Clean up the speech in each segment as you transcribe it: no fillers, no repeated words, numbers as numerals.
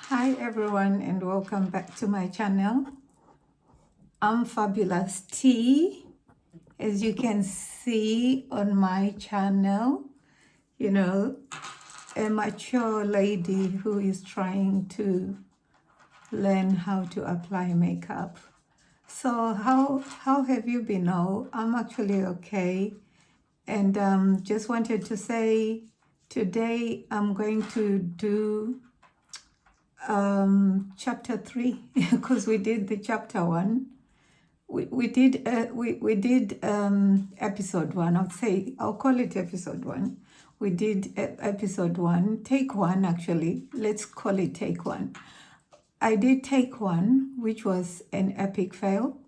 Hi everyone and welcome back to my channel. I'm Fabulous T. As you can see on my channel, a mature lady who is trying to learn how to apply makeup. So how have you been? Oh, I'm actually okay. And just wanted to say today I'm going to do chapter 3 because we did the chapter 1. We did episode 1. I'll call it episode 1. We did episode 1, take 1 actually. Let's call it take 1. I did take 1, which was an epic fail.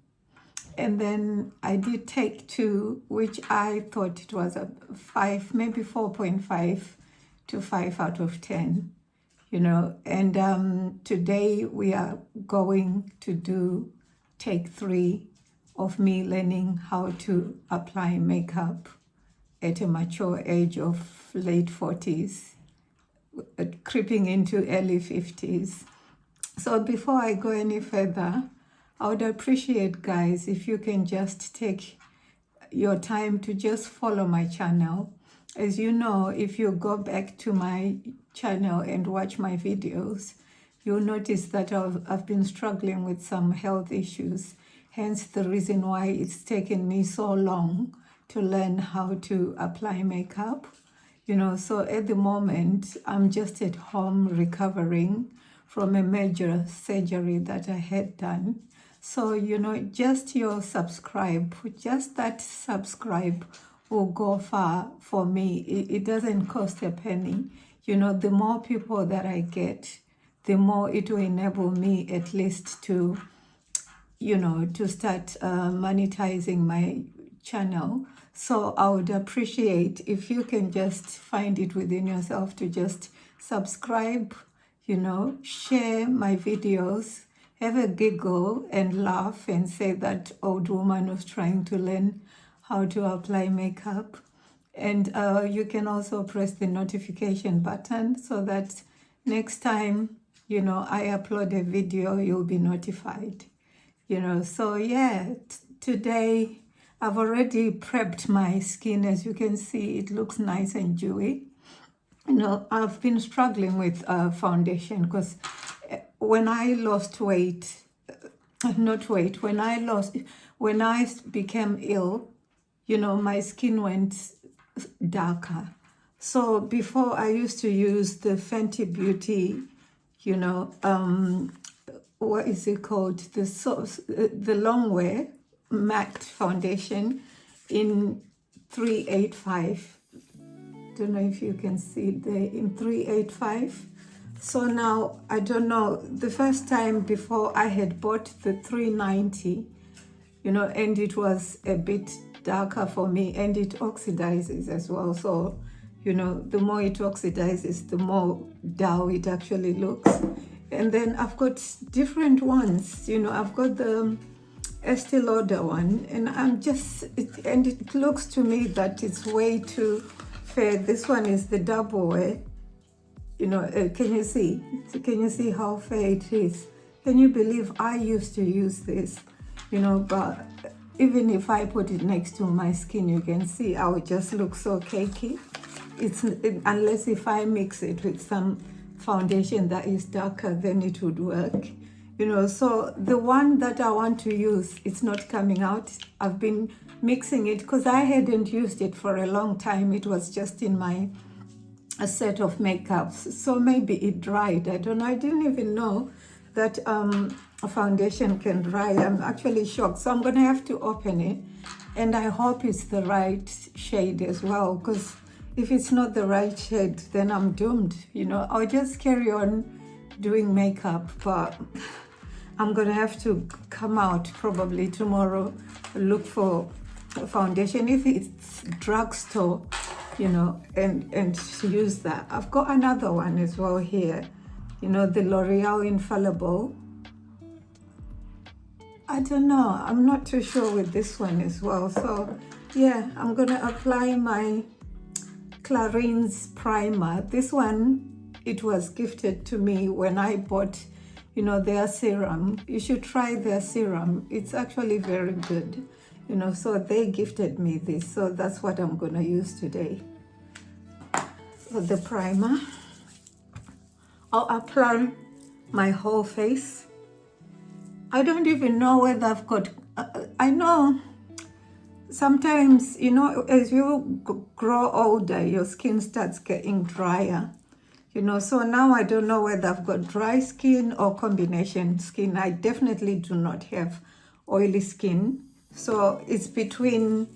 And then I did take 2, which I thought it was a 5, maybe 4.5 to 5 out of 10. And today we are going to do take 3 of me learning how to apply makeup at a mature age of late 40s, creeping into early 50s. So before I go any further, I would appreciate, guys, if you can just take your time to just follow my channel. As you know, if you go back to my channel and watch my videos, you'll notice that I've been struggling with some health issues, hence the reason why it's taken me so long to learn how to apply makeup. So at the moment, I'm just at home recovering from a major surgery that I had done. So, just your subscribe, just that subscribe will go far for me. It doesn't cost a penny. The more people that I get, the more it will enable me at least to, to start monetizing my channel. So I would appreciate if you can just find it within yourself to just subscribe, share my videos, have a giggle and laugh and say that old woman was trying to learn how to apply makeup. And you can also press the notification button so that next time, I upload a video, you'll be notified. So yeah, today I've already prepped my skin. As you can see, it looks nice and dewy. I've been struggling with foundation because when I lost weight, when I became ill, my skin went darker. So before I used to use the Fenty Beauty, what is it called? The long wear matte foundation in 385. Don't know if you can see it there in 385. So now, I don't know, the first time before I had bought the 390, and it was a bit darker for me and it oxidizes as well. So, the more it oxidizes, the more dull it actually looks. And then I've got different ones, I've got the Estee Lauder one, and it looks to me that it's way too fair. This one is the double wear. Can you see? Can you see how fair it is? Can you believe I used to use this? But even if I put it next to my skin, you can see how it just looks so cakey. Unless if I mix it with some foundation that is darker, then it would work. So the one that I want to use, it's not coming out. I've been mixing it because I hadn't used it for a long time. It was just in a set of makeups. So maybe it dried. I don't know. I didn't even know that a foundation can dry. I'm actually shocked. So I'm going to have to open it. And I hope it's the right shade as well, because if it's not the right shade, then I'm doomed. I'll just carry on doing makeup, but I'm going to have to come out probably tomorrow, look for a foundation. If it's drugstore, and use that. I've got another one as well here, the L'Oreal Infallible. I don't know. I'm not too sure with this one as well. So yeah, I'm going to apply my Clarins primer. This one it was gifted to me when I bought, you know, their serum. You should try their serum. It's actually very good, you know, so they gifted me this. So that's what I'm going to use today. For the primer, I'll apply my whole face. I don't even know whether I've got, I know sometimes, you know, as you grow older, your skin starts getting drier, you know, so now I don't know whether I've got dry skin or combination skin. I definitely do not have oily skin, so it's between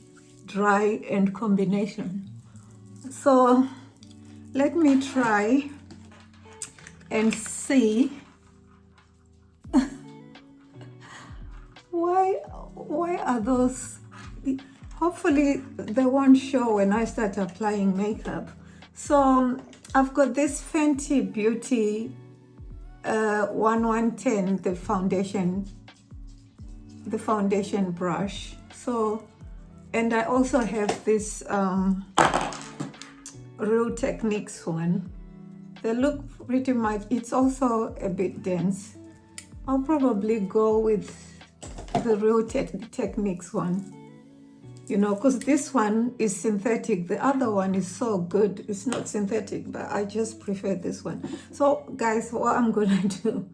dry and combination. So let me try and see why are those, hopefully they won't show when I start applying makeup. So I've got this Fenty Beauty 1110, the foundation brush. So, and I also have this Real Techniques one. They look pretty much, it's also a bit dense. I'll probably go with the Real Techniques one, you know, because this one is synthetic. The other one is so good. It's not synthetic, but I just prefer this one. So guys, what I'm gonna do,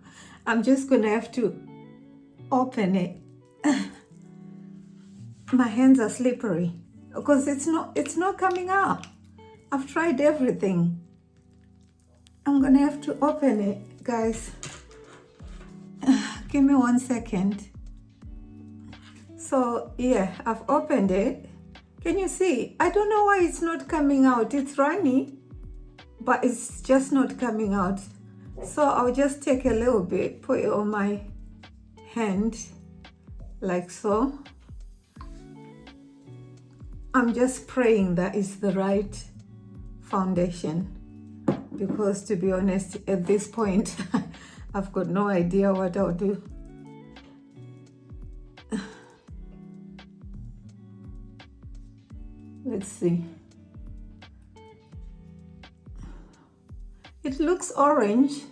I'm just gonna have to open it. My hands are slippery because it's not coming out. I've tried everything. I'm gonna have to open it, guys. Give me 1 second. So yeah, I've opened it. Can you see? I don't know why it's not coming out. It's runny, but it's just not coming out. So I'll just take a little bit, put it on my hand, like so. I'm just praying that it's the right foundation, because to be honest, at this point, I've got no idea what I'll do. Let's see. It looks orange.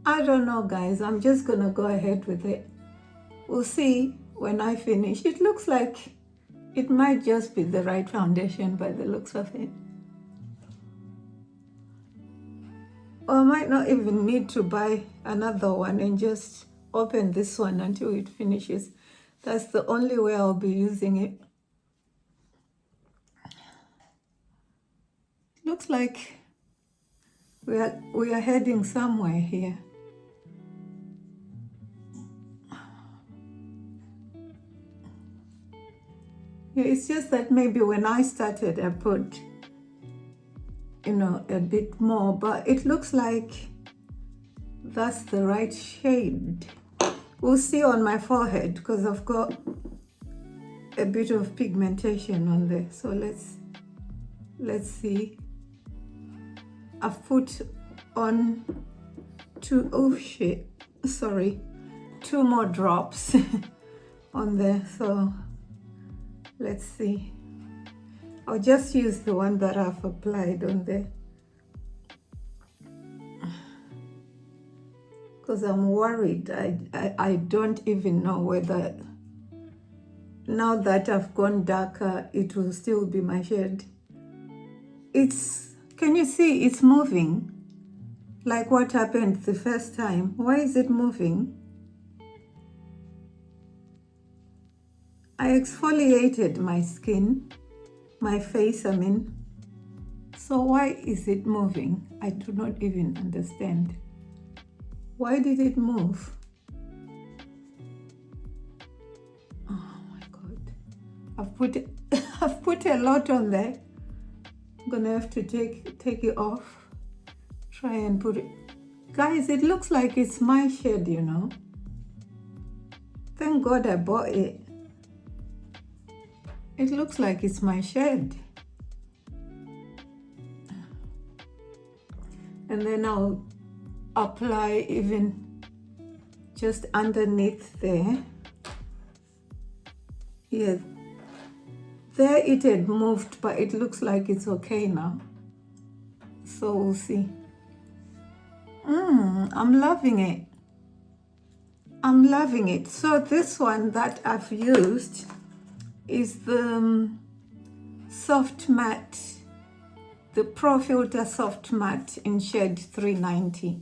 I don't know, guys. I'm just gonna go ahead with it. We'll see when I finish. It looks like it might just be the right foundation by the looks of it. Or I might not even need to buy another one and just open this one until it finishes. That's the only way I'll be using it. Looks like we are heading somewhere here. Yeah, it's just that maybe when I started, I put, you know, a bit more, but it looks like that's the right shade. We'll see on my forehead because I've got a bit of pigmentation on there. So let's see. I've put on two more drops on there. So let's see. I'll just use the one that I've applied on there, because I'm worried. I don't even know whether, now that I've gone darker, it will still be my shade. Can you see it's moving? Like what happened the first time. Why is it moving? I exfoliated my skin, my face, I mean. So why is it moving? I do not even understand. Why did it move? Oh my God. I've put a lot on there. I'm gonna have to take it off. Try and put it. Guys, it looks like it's my shade, you know. Thank God I bought it. It looks like it's my shade. And then I'll apply even just underneath there. Yeah, There it had moved, but it looks like it's okay now. So we'll see. I'm loving it. I'm loving it. So this one that I've used is the Soft Matte, the Pro Filter Soft Matte in shade 390.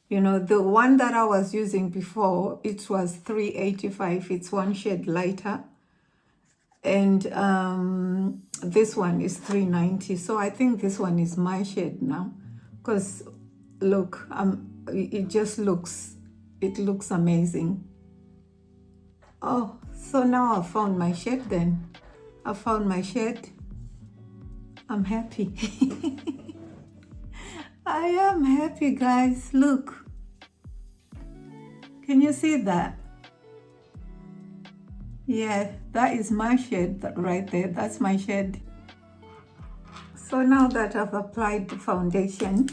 You know, the one that I was using before, it was 385. It's one shade lighter. And this one is 390. So I think this one is my shade now. Because look, it just looks, it looks amazing. Oh, so now I found my shade then. I found my shade. I'm happy. I am happy, guys. Look. Can you see that? Yeah, that is my shade right there. That's my shade. So now that I've applied the foundation,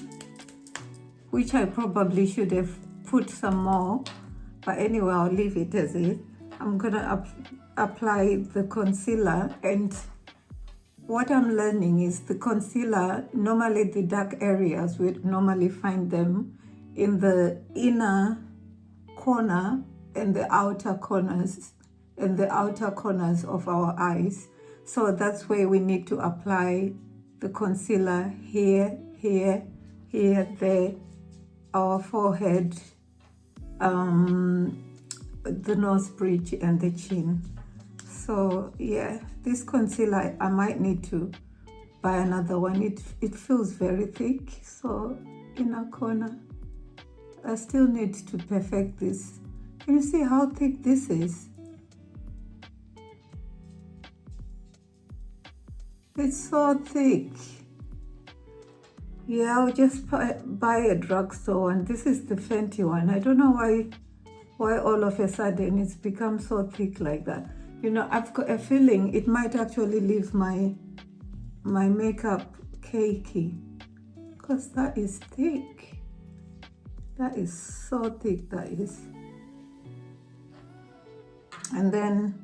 which I probably should have put some more, but anyway, I'll leave it as is. I'm gonna apply the concealer, and what I'm learning is the concealer, normally the dark areas, we normally find them in the inner corner and the outer corners of our eyes. So that's where we need to apply the concealer here, here, here, there, our forehead, the nose bridge and the chin. So yeah, this concealer, I might need to buy another one. It feels very thick. So inner corner, I still need to perfect this. Can you see how thick this is? It's so thick. Yeah, I'll just buy a drugstore one. This is the Fenty one. I don't know why all of a sudden it's become so thick like that. You know, I've got a feeling it might actually leave my makeup cakey, because that is thick. That is so thick, that is. And then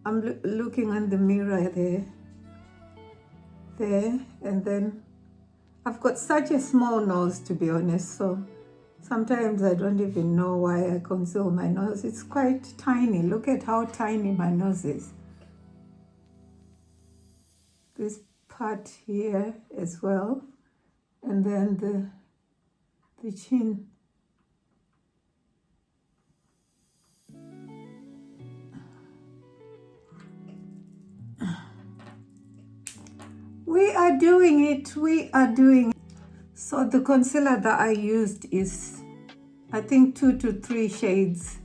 I'm looking in the mirror there, and then I've got such a small nose, to be honest, so sometimes I don't even know why I conceal my nose. It's quite tiny. Look at how tiny my nose is. This part here as well, and then the chin. We are doing it. We are doing it. So the concealer that I used is, I think, 2 to 3 shades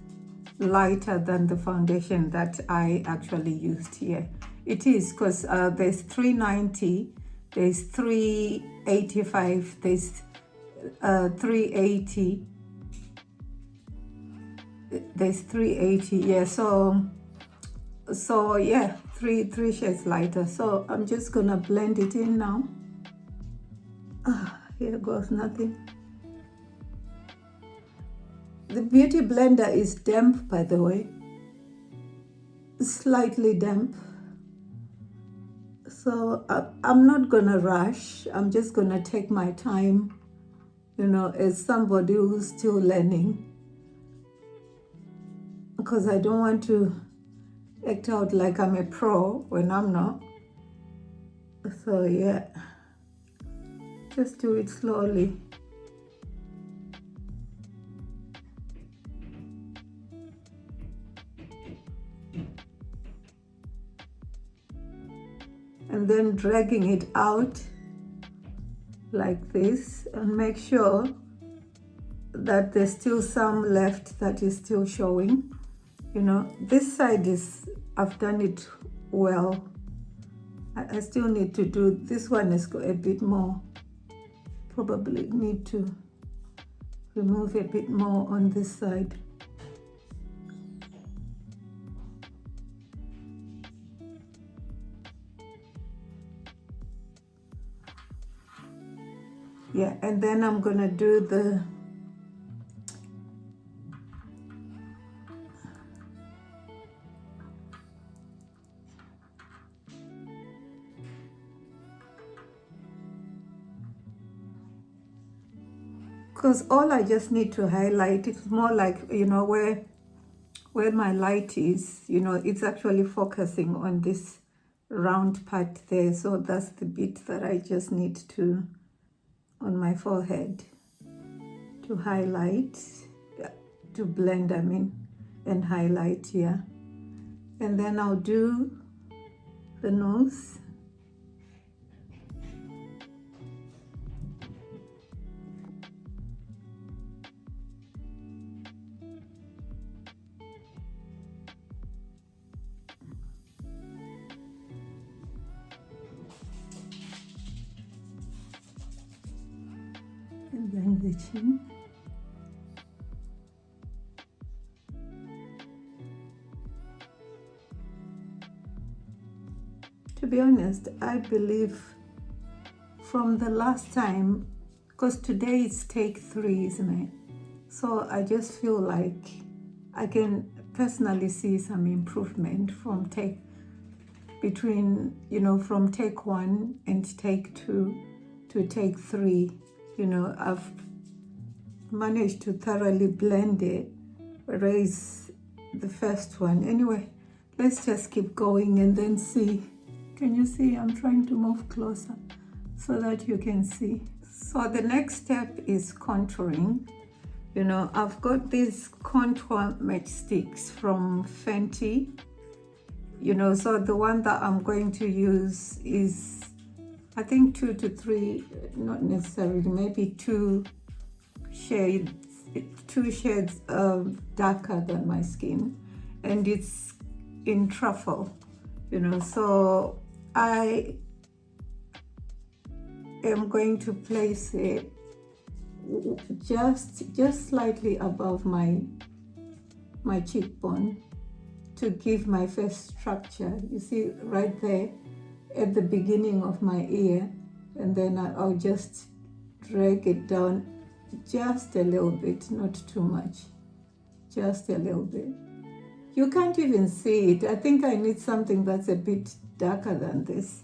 lighter than the foundation that I actually used here. It is, because there's 390, there's 385, there's 380, there's 380. Yeah, so yeah, three shades lighter. So I'm just gonna blend it in now. Here goes nothing. The beauty blender is damp, by the way, slightly damp. So I'm not gonna rush. I'm just gonna take my time, you know, as somebody who's still learning, because I don't want to act out like I'm a pro when I'm not. So yeah, just do it slowly. And then dragging it out like this, and make sure that there's still some left that is still showing. You know, this side is, I've done it well. I still need to do, this one has got a bit more, probably need to remove a bit more on this side. Yeah, and then I'm gonna do the because all I just need to highlight, it's more like, you know, where my light is, you know, it's actually focusing on this round part there. So that's the bit that I just need to, on my forehead, to highlight, to blend, I mean, and highlight here. And then I'll do the nose. And then the chin. To be honest, I believe from the last time, because today it's take 3, isn't it? So I just feel like I can personally see some improvement from from take 1 and take 2 to take 3. You know, I've managed to thoroughly blend it, whereas the first one. Anyway, let's just keep going and then see. Can you see? I'm trying to move closer so that you can see. So the next step is contouring. You know, I've got these contour matchsticks from Fenty. You know, so the one that I'm going to use is, I think 2 to 3, not necessarily, maybe 2 shades darker than my skin, and it's in truffle. You know, so I am going to place it just slightly above my cheekbone to give my face structure. You see right there at the beginning of my ear, and then I'll just drag it down just a little bit, not too much, just a little bit. You can't even see it. I think I need something that's a bit darker than this.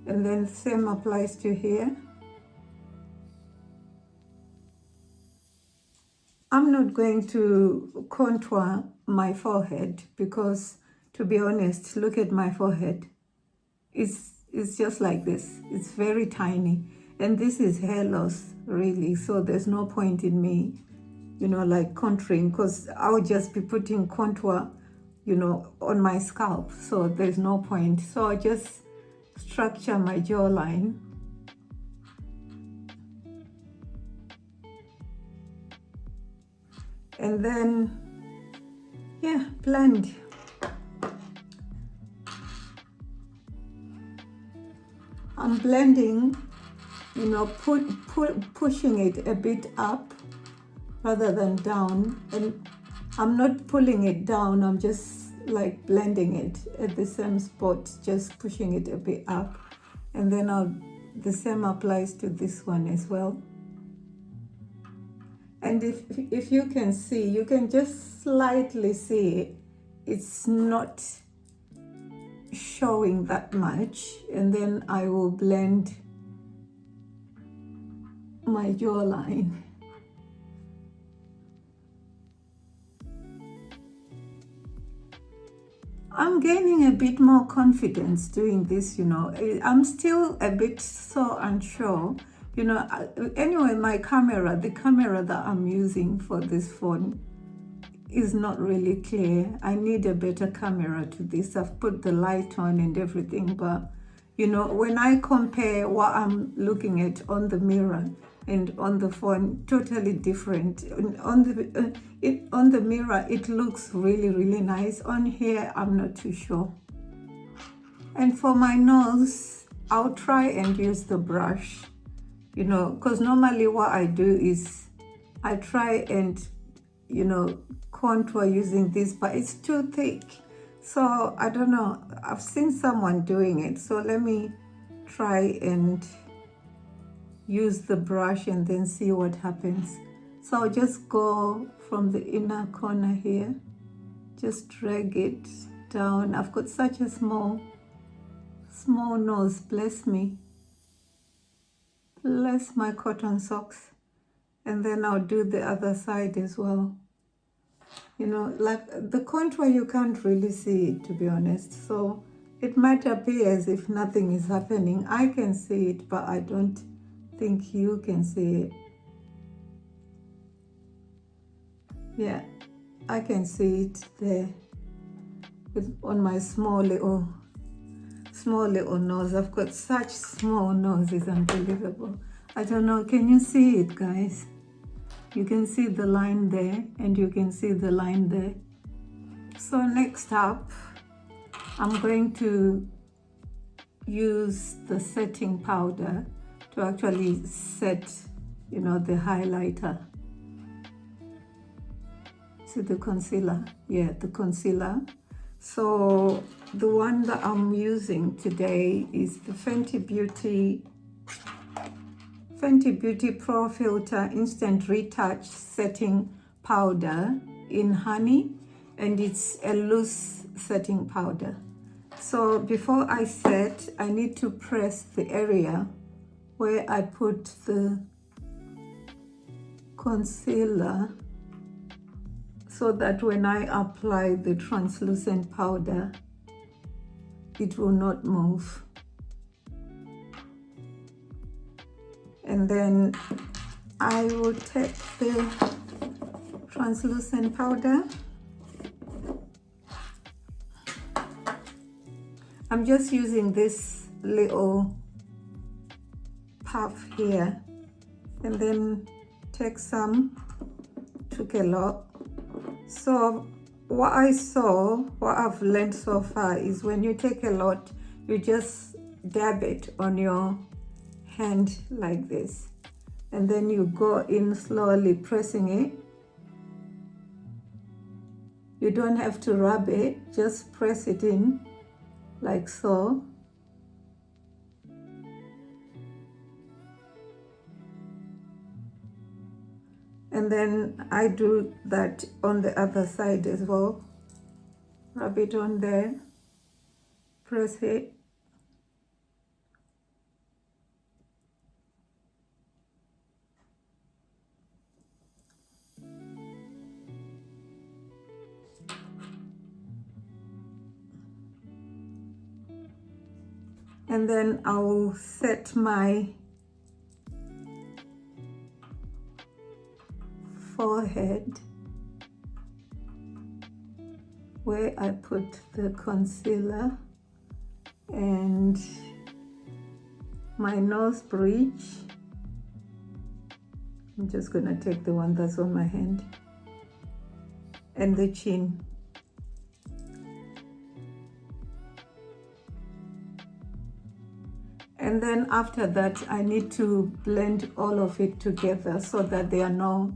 And then same applies to here. I'm not going to contour my forehead because, to be honest, look at my forehead. It's just like this. It's very tiny. And this is hair loss, really. So there's no point in me, you know, like contouring, because I'll just be putting contour, you know, on my scalp. So there's no point. So I just structure my jawline. And then, yeah, blend. I'm blending, you know, pushing it a bit up rather than down. And I'm not pulling it down, I'm just like blending it at the same spot, just pushing it a bit up. And then the same applies to this one as well. And if you can see, you can just slightly see it. It's not showing that much. And then I will blend my jawline. I'm gaining a bit more confidence doing this, you know. I'm still a bit so unsure. You know, anyway, the camera that I'm using for this phone is not really clear. I need a better camera to this. I've put the light on and everything, but, you know, when I compare what I'm looking at on the mirror and on the phone, totally different. On the mirror, it looks really, really nice. On here, I'm not too sure. And for my nose, I'll try and use the brush. You know, because normally what I do is I try and, you know, contour using this, but it's too thick. So I don't know. I've seen someone doing it. So let me try and use the brush and then see what happens. So I'll just go from the inner corner here, just drag it down. I've got such a small nose, bless me. Bless my cotton socks. And then I'll do the other side as well. You know, like the contour, you can't really see it, to be honest. So it might appear as if nothing is happening. I can see it, but I don't think you can see it. Yeah, I can see it there on my small little nose. I've got such small nose, it's unbelievable. I don't know, can you see it, guys? You can see the line there, and you can see the line there. So next up, I'm going to use the setting powder to actually set, you know, the highlighter. See the concealer? Yeah, the concealer. So the one that I'm using today is the Fenty Beauty Pro Filter Instant Retouch Setting Powder in Honey, and it's a loose setting powder. So before I set, I need to press the area where I put the concealer so that when I apply the translucent powder, it will not move. And then I will take the translucent powder. I'm just using this little puff here, and then take some, took a lot. So what I've learned so far is when you take a lot, you just dab it on your hand like this, and then you go in slowly pressing it. You don't have to rub it, just press it in like so. And then I do that on the other side as well. Rub it on there, press it. And then I'll set my forehead where I put the concealer, and my nose bridge. I'm just gonna take the one that's on my hand, and the chin. And then after that, I need to blend all of it together so that there are no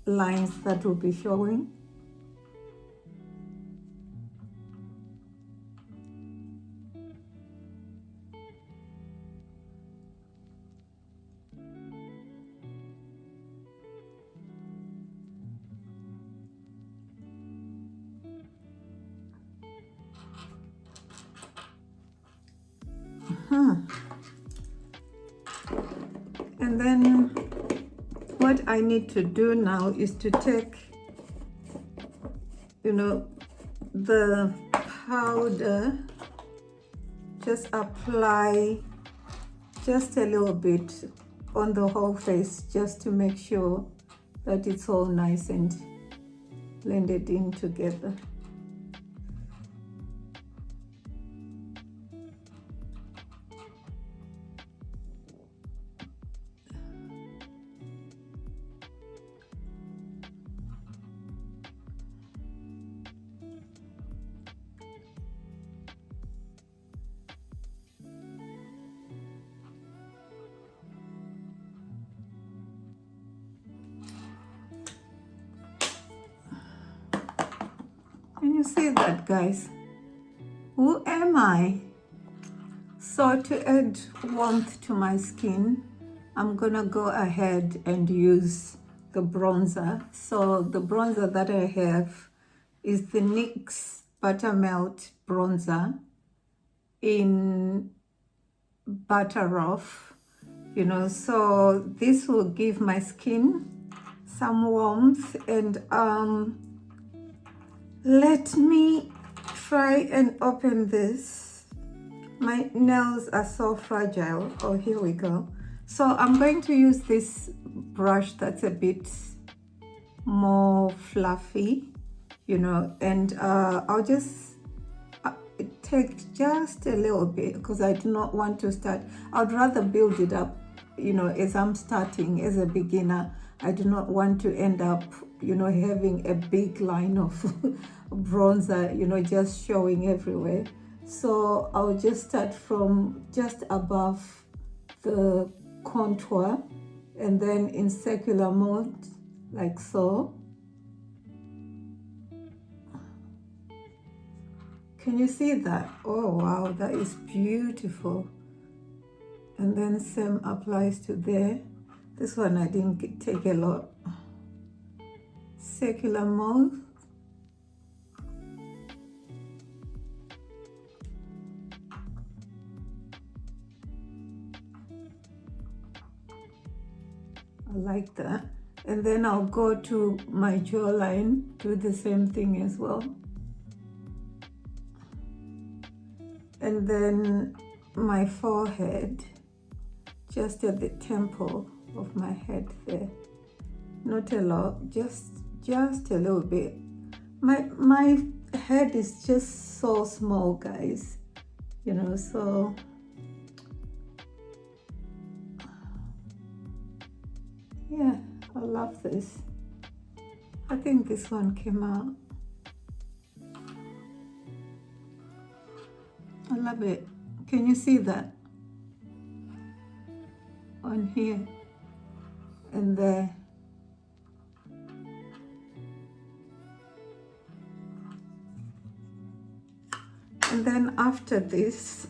lines that will be showing. And then what I need to do now is to take, you know, the powder, just apply just a little bit on the whole face, just to make sure that it's all nice and blended in together. Can you see that, guys? Who am I? So to add warmth to my skin, I'm gonna go ahead and use the bronzer. So the bronzer that I have is the NYX Buttermelt Bronzer in Butter Off. you know, so this will give my skin some warmth. And let me try and open this. My nails are so fragile. Oh, here we go. So I'm going to use this brush that's a bit more fluffy, you know, and I'll just take just a little bit because I do not want to start. I'd rather build it up, you know, as I'm starting as a beginner. I do not want to end up, you know, having a big line of bronzer, you know, just showing everywhere. So I'll just start from just above the contour and then in circular mode, like so. Can you see that? Oh wow, that is beautiful. And then same applies to there. This one I didn't take a lot. Circular mode. I like that. And then I'll go to my jawline, do the same thing as well. And then my forehead, just at the temple of my head there. Not a lot, just a little bit. My head is just so small, guys, you know, so yeah, I love this. I think this one came out. I love it. Can you see that? On here and there. And then after this,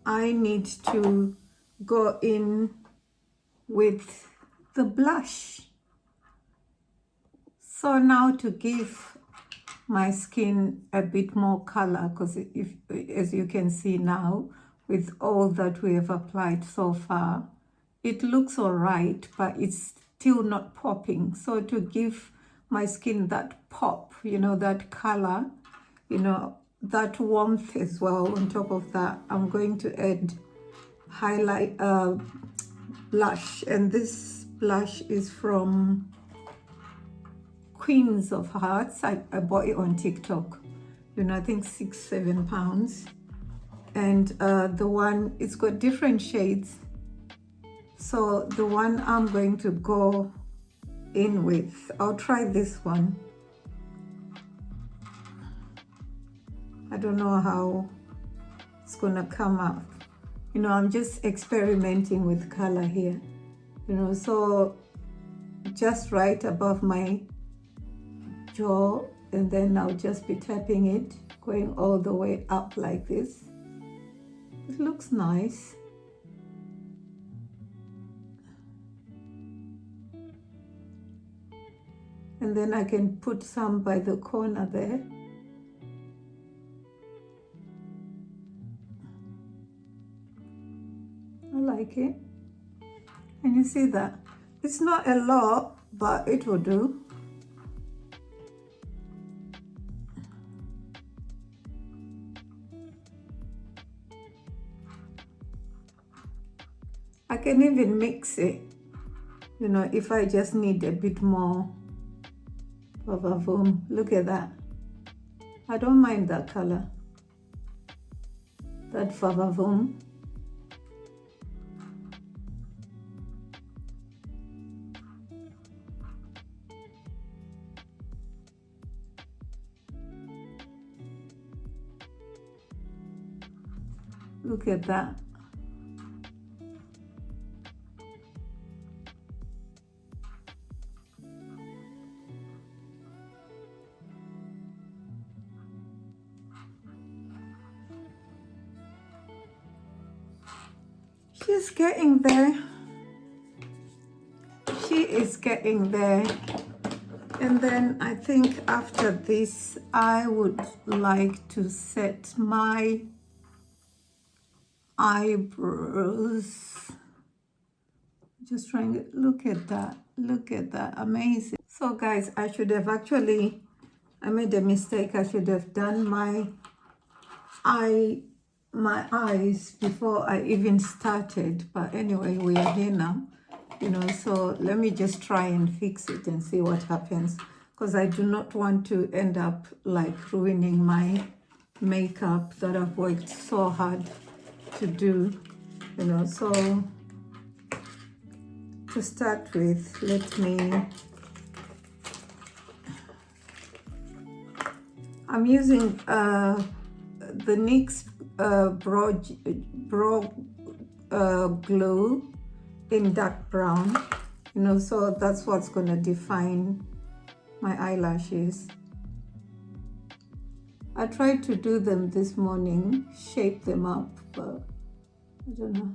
I need to go in with the blush. So now to give my skin a bit more color, because if, as you can see now, with all that we have applied so far, it looks all right, but it's still not popping. So to give my skin that pop, you know, that color, you know, that warmth as well, on top of that, I'm going to add highlight blush. And this blush is from Queens of Hearts. I bought it on TikTok, you know, I think £6-7. And the one, it's got different shades. So the one I'm going to go in with, I'll try this one. I don't know how it's gonna come up. You know, I'm just experimenting with color here. You know, so just right above my jaw, and then I'll just be tapping it, going all the way up like this. It looks nice. And then I can put some by the corner there. I like it. And you see that? It's not a lot, but it will do. I can even mix it, you know, if I just need a bit more of a foam. Look at that. I don't mind that color, that favavoom. Look at that. She's getting there. She is getting there. And then I think after this, I would like to set my eyebrows. Just trying to look at that, amazing. So guys, I should have actually, I made a mistake. I should have done my eyes before I even started, but anyway, we are here now, so let me just try and fix it and see what happens, because I do not want to end up like ruining my makeup that I've worked so hard to do, so to start with, I'm using the NYX Brow Glow in dark brown, so that's what's going to define my eyelashes. I tried to do them this morning, shape them up, but I don't know.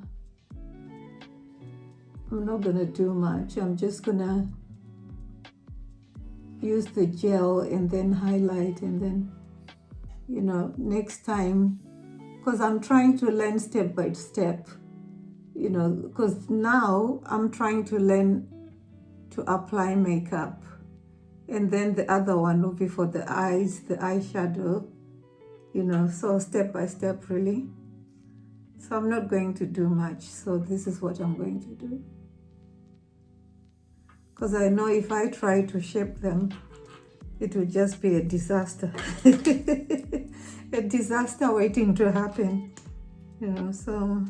I'm not going to do much. I'm just going to use the gel and then highlight, and then next time, because I'm trying to learn step by step, because now I'm trying to learn to apply makeup, and then the other one will be for the eyes, the eyeshadow, so step by step really. So I'm not going to do much, so this is what I'm going to do, because I know if I try to shape them, it will just be a disaster. A disaster waiting to happen, so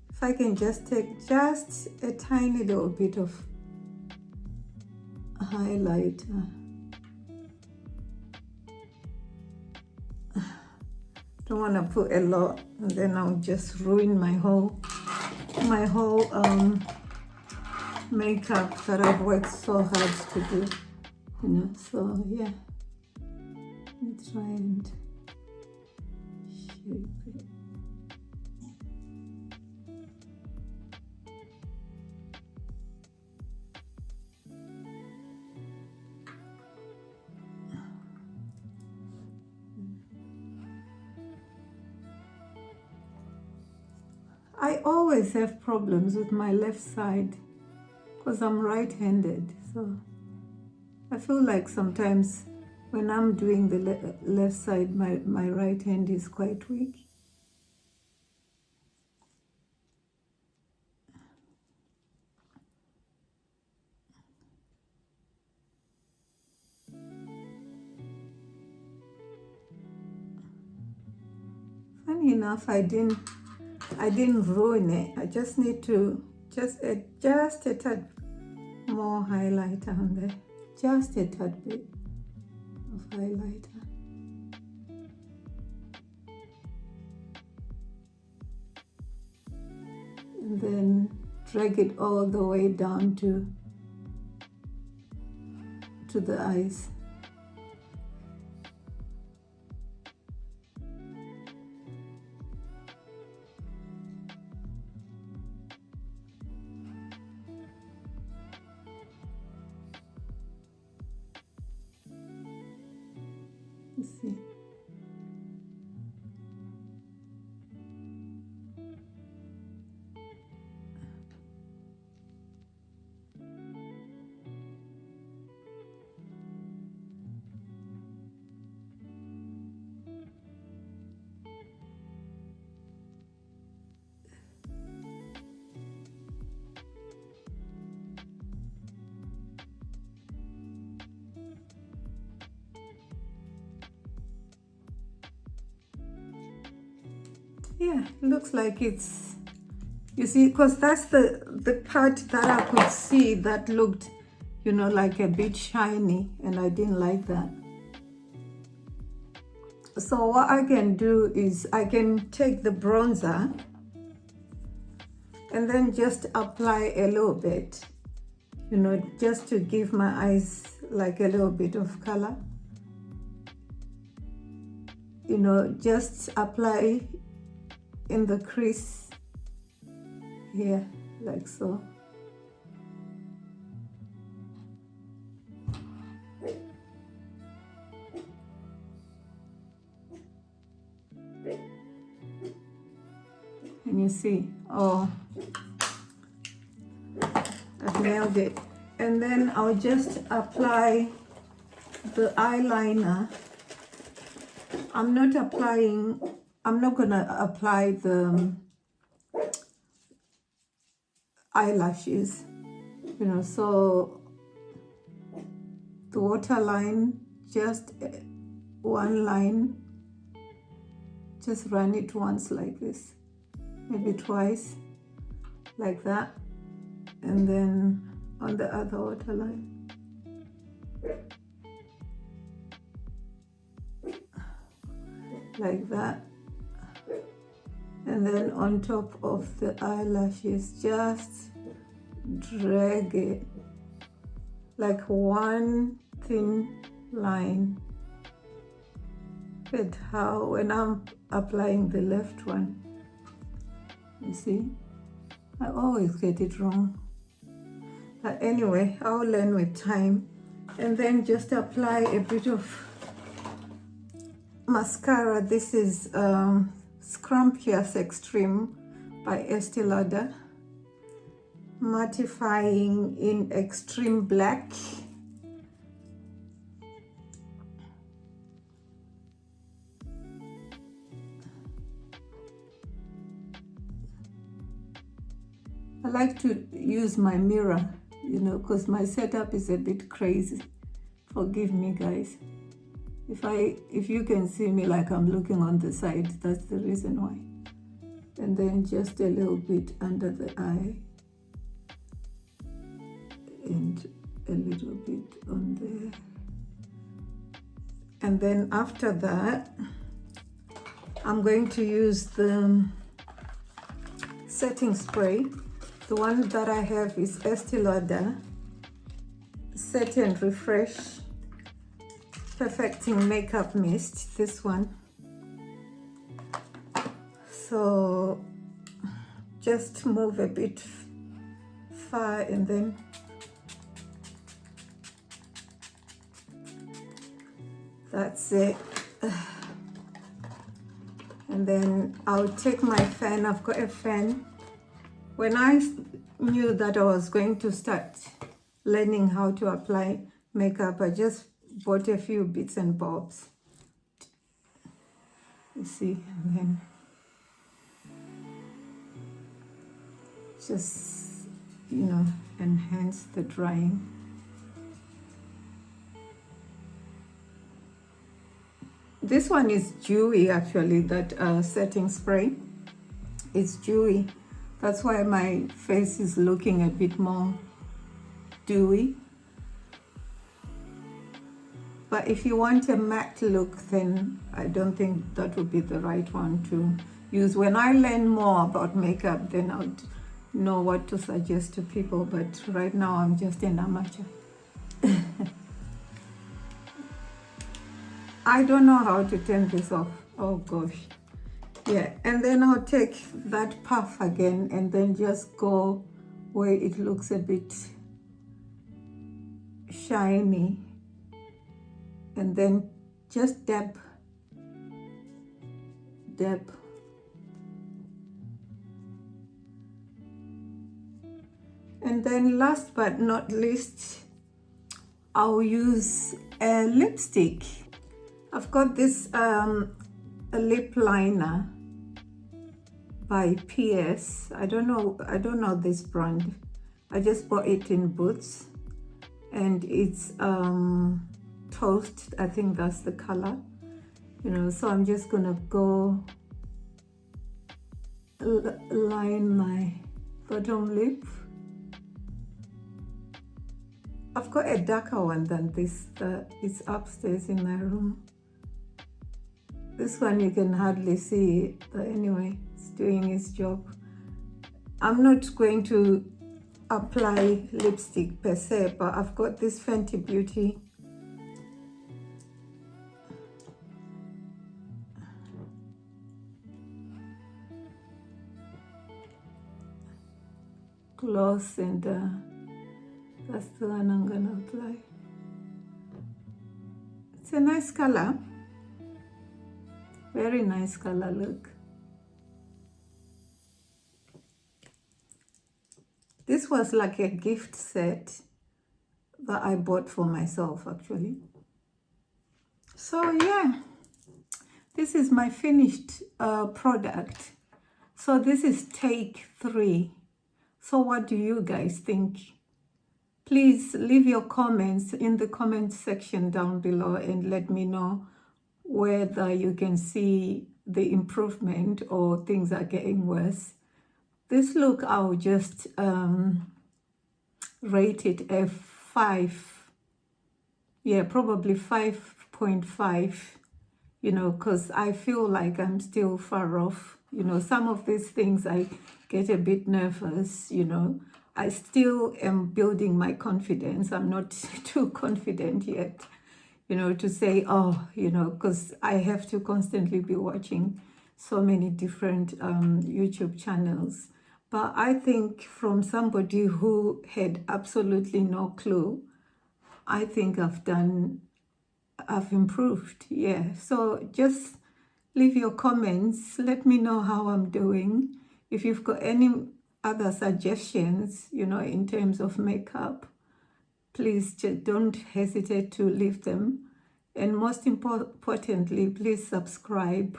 if I can just take just a tiny little bit of highlighter. Don't want to put a lot, and then I'll just ruin my whole makeup that I've worked so hard to do, so yeah, let me try and shape it. I always have problems with my left side because I'm right-handed, so I feel like sometimes when I'm doing the left side, my right hand is quite weak. Funny enough, I didn't ruin it. I just need to just a tad more highlighter on there, just a tad bit of highlighter. And then drag it all the way down to the eyes. Let's see. Yeah, looks like it's, you see, because that's the part that I could see that looked, like a bit shiny, and I didn't like that. So what I can do is I can take the bronzer and then just apply a little bit, just to give my eyes like a little bit of color. Just apply in the crease here, like so. you see? Oh, I've nailed it. And then I'll just apply the eyeliner. I'm not gonna apply the eyelashes, you know, so the waterline, just one line, just run it once like this, maybe twice, like that, and then on the other waterline. Like that, and then on top of the eyelashes, just drag it like one thin line. But how, when I'm applying the left one, you see, I always get it wrong. But anyway, I'll learn with time. And then just apply a bit of mascara. This is Scrumptious Extreme by Estee Lauder, mattifying in extreme black. I like to use my mirror, you know, because my setup is a bit crazy. Forgive me, guys. If you can see me like I'm looking on the side, that's the reason why. And then just a little bit under the eye and a little bit on there. And then after that, I'm going to use the setting spray. The one that I have is Estee Lauder Set and Refresh Perfecting Makeup Mist, this one. So just move a bit far and then that's it. And then I'll take my fan. I've got a fan. When I knew that I was going to start learning how to apply makeup, I just bought a few bits and bobs. You see, and then just, you know, enhance the drying. This one is dewy, actually, that setting spray. It's dewy. That's why my face is looking a bit more dewy. But if you want a matte look, then I don't think that would be the right one to use. When I learn more about makeup, then I'll know what to suggest to people. But right now, I'm just an amateur. I don't know how to turn this off. Oh gosh. Yeah, and then I'll take that puff again and then just go where it looks a bit shiny. And then just dab. And then last but not least, I'll use a lipstick. I've got this a lip liner by PS. I don't know this brand. I just bought it in Boots, and it's toast. I think that's the color. You know, so I'm just gonna go line my bottom lip. I've got a darker one than this that is upstairs in my room. This one you can hardly see it, but anyway, it's doing its job. I'm not going to apply lipstick per se, but I've got this Fenty Beauty gloss, and that's the one I'm gonna apply. It's a nice color. Very nice color, look. This was like a gift set that I bought for myself, actually. So yeah, this is my finished product. So this is take 3. So what do you guys think? Please leave your comments in the comment section down below and let me know whether you can see the improvement or things are getting worse. This look, I'll just rate it a 5. Yeah, probably 5.5, you know, because I feel like I'm still far off. You know, some of these things I get a bit nervous, you know. I still am building my confidence. I'm not too confident yet, you know, to say, oh, you know, because I have to constantly be watching so many different YouTube channels. But I think from somebody who had absolutely no clue, I think I've improved. Yeah. So just leave your comments. Let me know how I'm doing. If you've got any other suggestions, you know, in terms of makeup, please don't hesitate to leave them. And most importantly, please subscribe,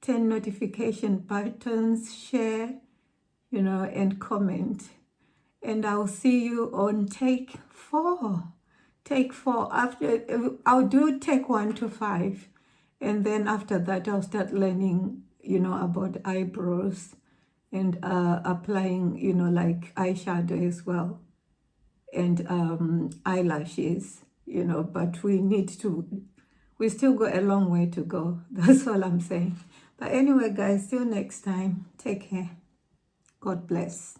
turn notification buttons, share, you know, and comment. And I'll see you on take 4. Take 4. After, I'll do take 1 to 5. And then after that, I'll start learning, you know, about eyebrows and applying, you know, like eyeshadow as well. And eyelashes, you know, but we still got a long way to go. That's all I'm saying. But anyway, guys, till next time, take care. God bless.